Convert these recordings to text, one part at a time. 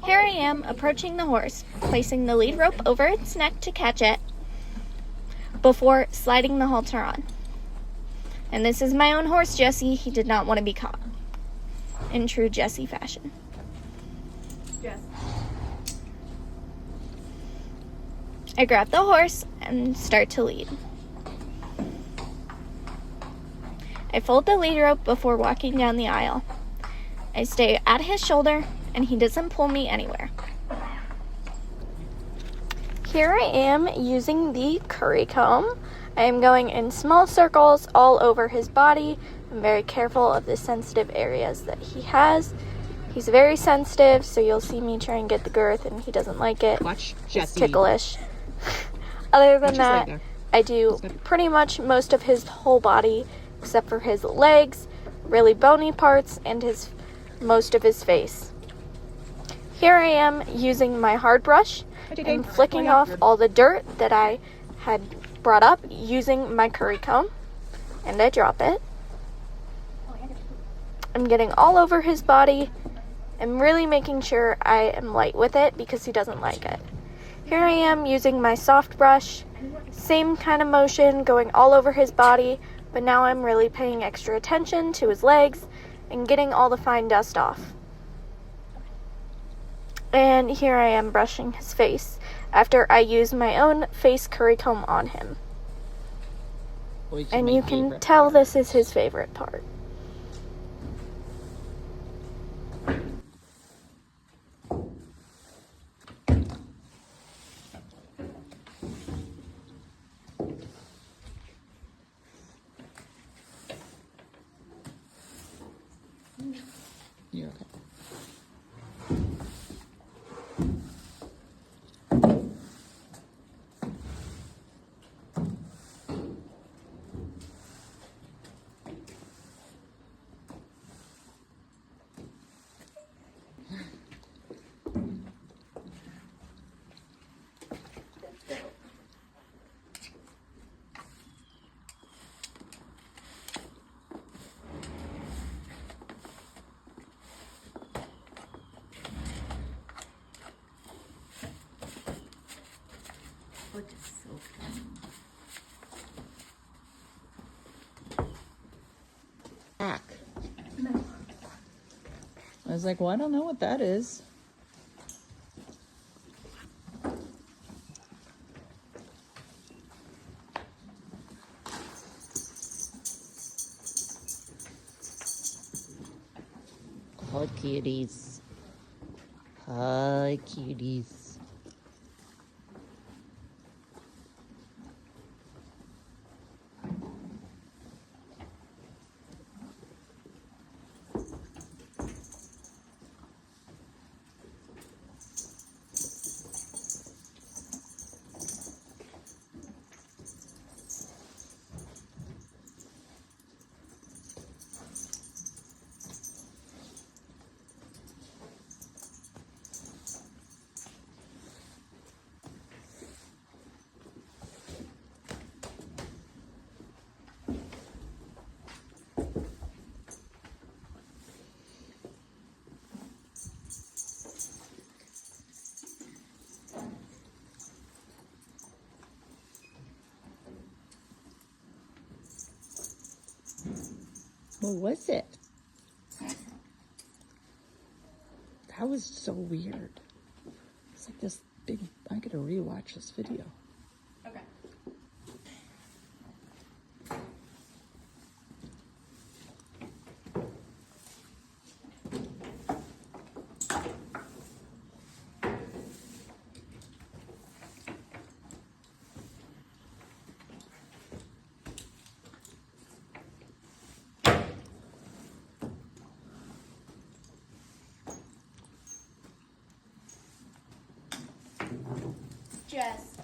Here I am approaching the horse, placing the lead rope over its neck to catch it before sliding the halter on. And this is my own horse, Jesse. He did not want to be caught. In true Jesse fashion. Yes. I grab the horse and start to lead. I fold the lead rope before walking down the aisle. I stay at his shoulder and he doesn't pull me anywhere. Here I am using the curry comb. I am going in small circles all over his body. I'm very careful of the sensitive areas that he has. He's very sensitive, so you'll see me try and get the girth and he doesn't like it. Watch It's Jesse. ticklish. Other than Watch his that, leg there. I do pretty much most of his whole body except for his legs, really bony parts, and most of his face. Here I am using my hard brush and flicking off all the dirt that I had brought up using my curry comb, and I drop it. I'm getting all over his body and really making sure I am light with it because he doesn't like it. Here I am using my soft brush, same kind of motion going all over his body, but now I'm really paying extra attention to his legs and getting all the fine dust off. And here I am brushing his face after I use my own face curry comb on him. And you can tell this is his favorite part. You're okay. Look, it's so fun. Back. I was like, well, I don't know what that is. Hi, cuties. Hi, cuties. What was it? That was so weird. It's like this big, I gotta rewatch this video. Okay. Jess.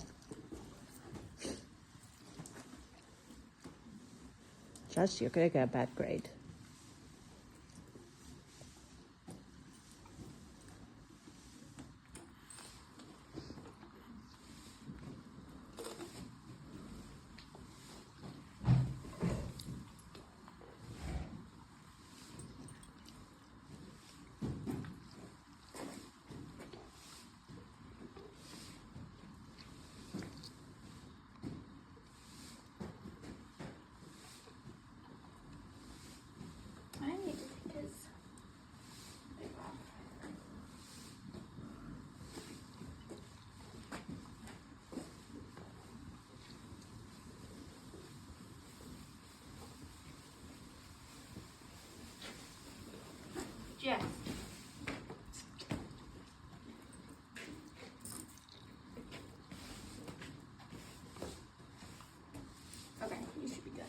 Josh, you're gonna get a bad grade. Yes. Okay, you should be good.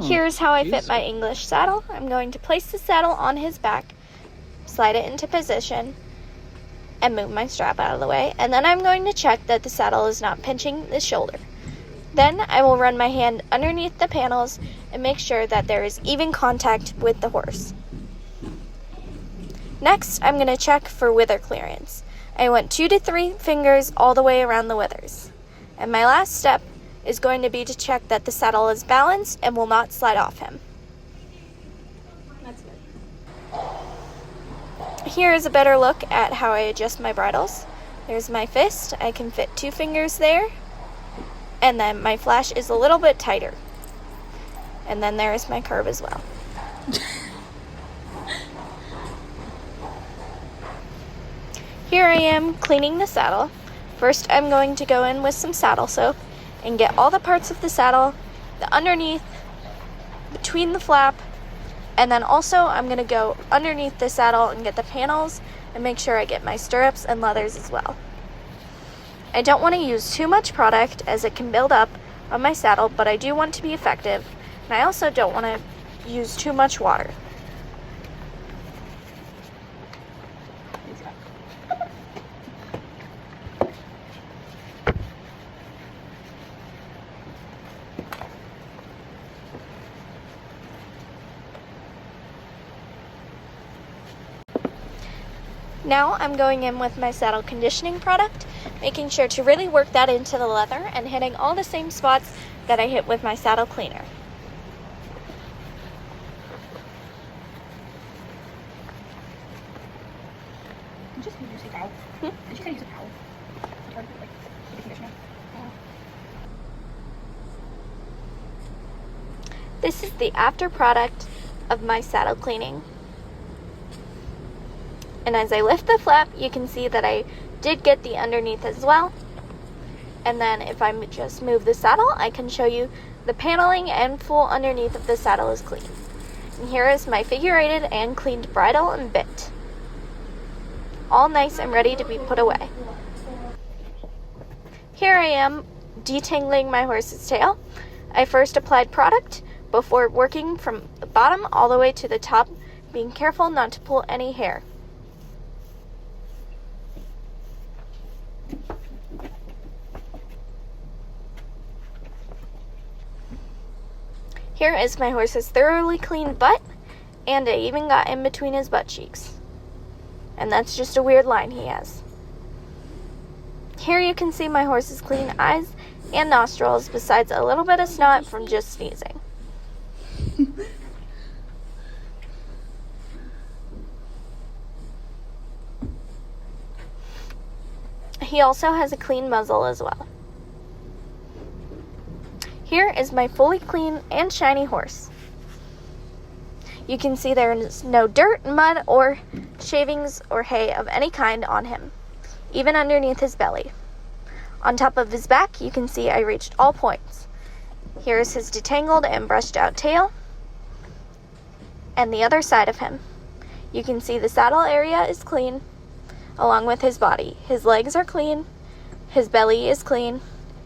Here's how I fit my English saddle. I'm going to place the saddle on his back, slide it into position, and move my strap out of the way. And then I'm going to check that the saddle is not pinching the shoulder. Then I will run my hand underneath the panels and make sure that there is even contact with the horse. Next, I'm going to check for wither clearance. I want 2 to 3 fingers all the way around the withers. And my last step is going to be to check that the saddle is balanced and will not slide off him. That's good. Here is a better look at how I adjust my bridles. There's my fist. I can fit 2 fingers there. And then my flash is a little bit tighter. And then there is my curve as well. Here I am cleaning the saddle. First, I'm going to go in with some saddle soap and get all the parts of the saddle, the underneath, between the flap, and then also I'm going to go underneath the saddle and get the panels and make sure I get my stirrups and leathers as well. I don't want to use too much product as it can build up on my saddle, but I do want to be effective, and I also don't want to use too much water. Now I'm going in with my saddle conditioning product, making sure to really work that into the leather and hitting all the same spots that I hit with my saddle cleaner. Just use a towel. Did you kind of use a towel? Like, the conditioner. This is the after product of my saddle cleaning. And as I lift the flap, you can see that I did get the underneath as well. And then if I just move the saddle, I can show you the paneling and full underneath of the saddle is clean. And here is my figure-eighted and cleaned bridle and bit. All nice and ready to be put away. Here I am detangling my horse's tail. I first applied product before working from the bottom all the way to the top, being careful not to pull any hair. Here is my horse's thoroughly cleaned butt, and I even got in between his butt cheeks. And that's just a weird line he has. Here you can see my horse's clean eyes and nostrils, besides a little bit of snot from just sneezing. He also has a clean muzzle as well. Here is my fully clean and shiny horse. You can see there is no dirt, mud, or shavings or hay of any kind on him, even underneath his belly. On top of his back, you can see I reached all points. Here is his detangled and brushed out tail, and the other side of him. You can see the saddle area is clean, along with his body. His legs are clean, his belly is clean,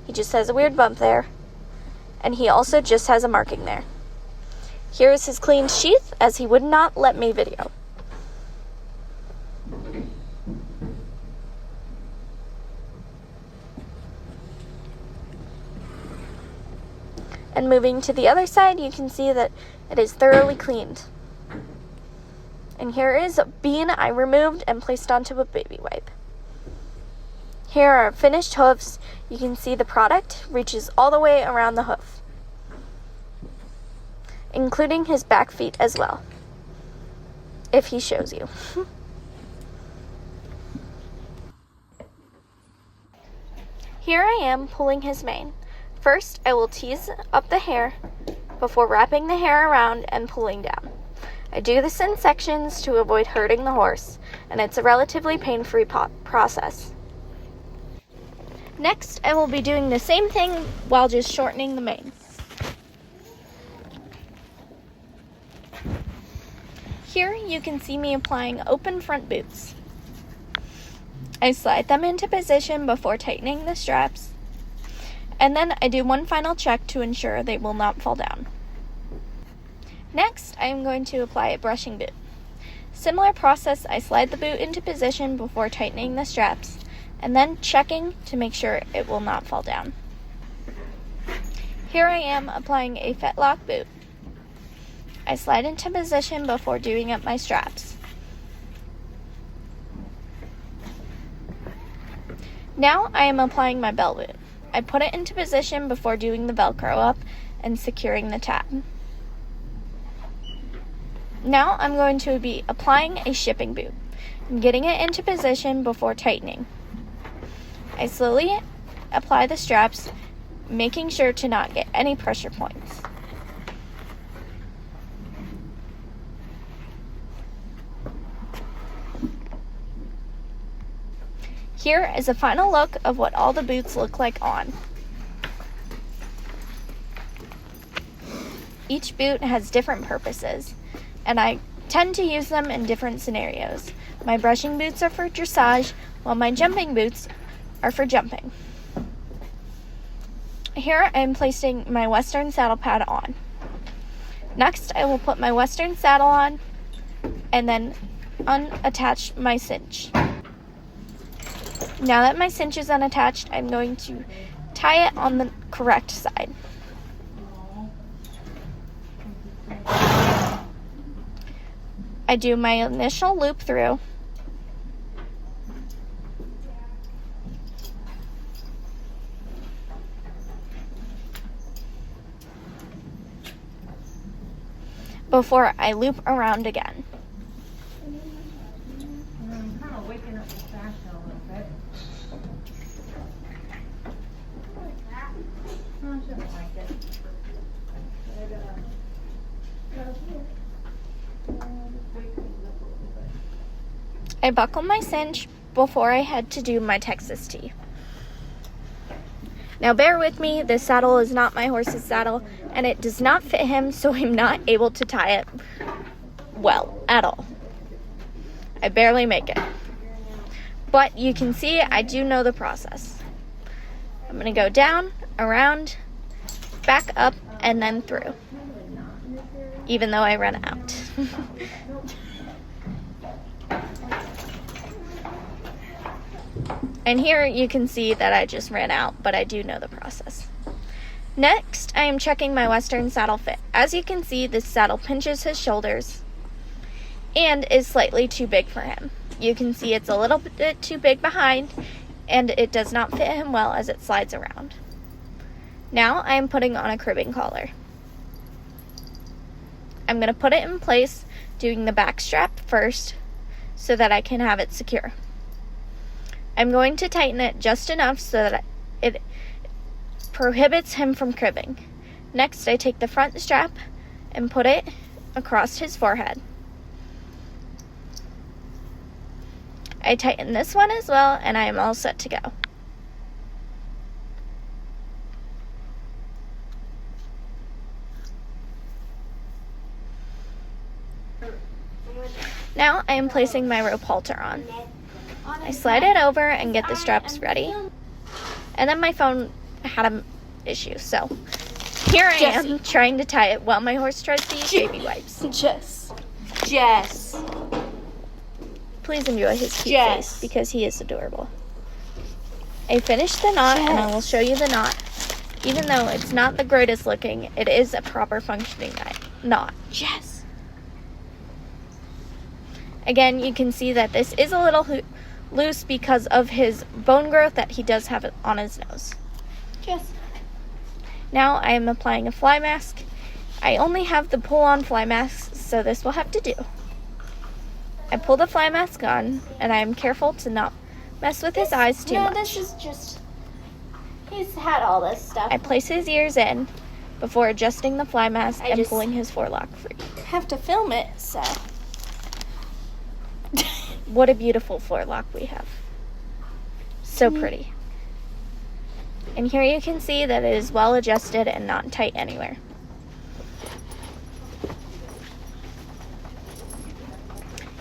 he just has a weird bump there, and he also just has a marking there. Here is his clean sheath, as he would not let me video. And moving to the other side, you can see that it is thoroughly cleaned. And here is a bean I removed and placed onto a baby wipe. Here are finished hoofs. You can see the product reaches all the way around the hoof, including his back feet as well, if he shows you. Here I am pulling his mane. First, I will tease up the hair before wrapping the hair around and pulling down. I do this in sections to avoid hurting the horse, and it's a relatively pain-free process. Next, I will be doing the same thing while just shortening the mane. Here you can see me applying open front boots. I slide them into position before tightening the straps, and then I do one final check to ensure they will not fall down. Next, I am going to apply a brushing boot. Similar process, I slide the boot into position before tightening the straps, and then checking to make sure it will not fall down. Here I am applying a fetlock boot. I slide into position before doing up my straps. Now I am applying my bell boot. I put it into position before doing the Velcro up and securing the tab. Now I'm going to be applying a shipping boot and getting it into position before tightening. I slowly apply the straps, making sure to not get any pressure points. Here is a final look of what all the boots look like on. Each boot has different purposes, and I tend to use them in different scenarios. My brushing boots are for dressage, while my jumping boots are for jumping. Here I am placing my Western saddle pad on. Next, I will put my Western saddle on and then unattach my cinch. Now that my cinch is unattached, I'm going to tie it on the correct side. I do my initial loop through. Before I loop around again. I'm kind of waking up the fascia a little bit. No, I shouldn't like it. I buckle my cinch before I head to do my Texas tee. Now bear with me, this saddle is not my horse's saddle, and it does not fit him, so I'm not able to tie it well at all. I barely make it. But you can see I do know the process. I'm going to go down, around, back up, and then through. Even though I ran out. And here you can see that I just ran out, but I do know the process. Next, I am checking my Western saddle fit. As you can see, this saddle pinches his shoulders and is slightly too big for him. You can see it's a little bit too big behind, and it does not fit him well as it slides around. Now I am putting on a cribbing collar. I'm going to put it in place, doing the back strap first so that I can have it secure. I'm going to tighten it just enough so that it prohibits him from cribbing. Next, I take the front strap and put it across his forehead. I tighten this one as well, and I am all set to go. Now I am placing my rope halter on. I slide it over and get the straps ready. And then my phone had an issue, so here I am trying to tie it while my horse tries to use baby wipes. Jess. Please enjoy his cute face because he is adorable. I finished the knot and I will show you the knot. Even though it's not the greatest looking, it is a proper functioning knot. Jess. Again, you can see that this is a little loose because of his bone growth that he does have on his nose. Jess. Now I am applying a fly mask. I only have the pull-on fly masks, so this will have to do. I pull the fly mask on, and I am careful to not mess with his eyes too much. No, this is just... He's had all this stuff. I place his ears in, before adjusting the fly mask and pulling his forelock free. Have to film it, so. What a beautiful forelock we have. So pretty. And here you can see that it is well adjusted and not tight anywhere.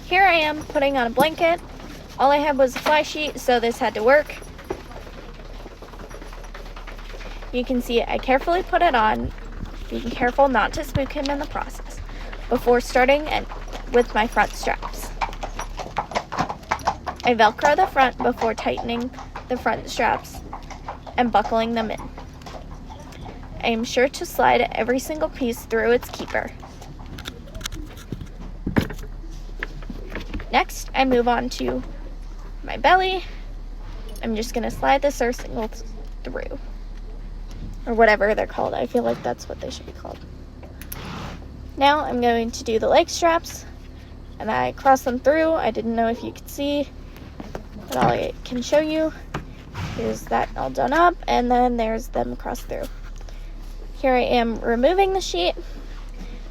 Here I am putting on a blanket. All I had was a fly sheet, so this had to work. You can see I carefully put it on, being careful not to spook him in the process, before starting with my front straps. I Velcro the front before tightening the front straps and buckling them in. I am sure to slide every single piece through its keeper. Next, I move on to my belly. I'm just going to slide the circles through, or whatever they're called. I feel like that's what they should be called. Now I'm going to do the leg straps, and I cross them through. I didn't know if you could see, but all I can show you is that all done up, and then there's them crossed through. Here I am removing the sheet.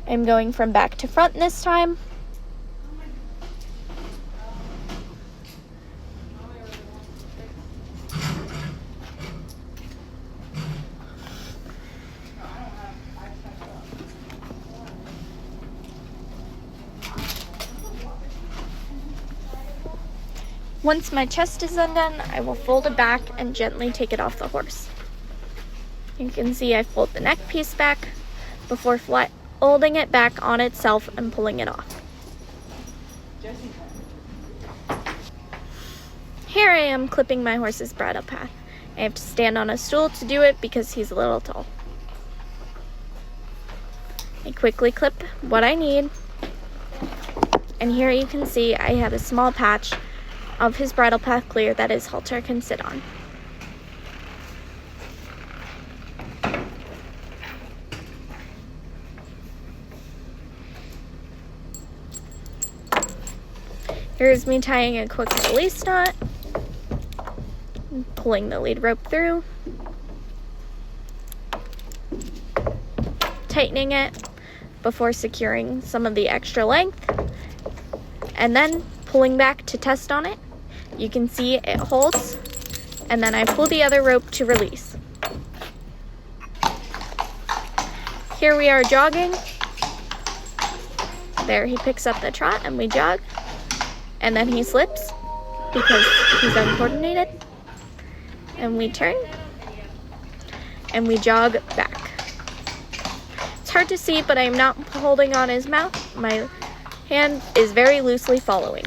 I'm going from back to front this time. Once my chest is undone, I will fold it back and gently take it off the horse. You can see I fold the neck piece back before folding it back on itself and pulling it off. Here I am clipping my horse's bridle path. I have to stand on a stool to do it because he's a little tall. I quickly clip what I need, and here you can see I have a small patch of his bridle path clear that his halter can sit on. Here's me tying a quick release knot, pulling the lead rope through, tightening it before securing some of the extra length, and then pulling back to test on it. You can see it holds, and then I pull the other rope to release. Here we are jogging. There, he picks up the trot and we jog, and then he slips because he's uncoordinated, and we turn and we jog back. It's hard to see, but I'm not holding on his mouth. My hand is very loosely following.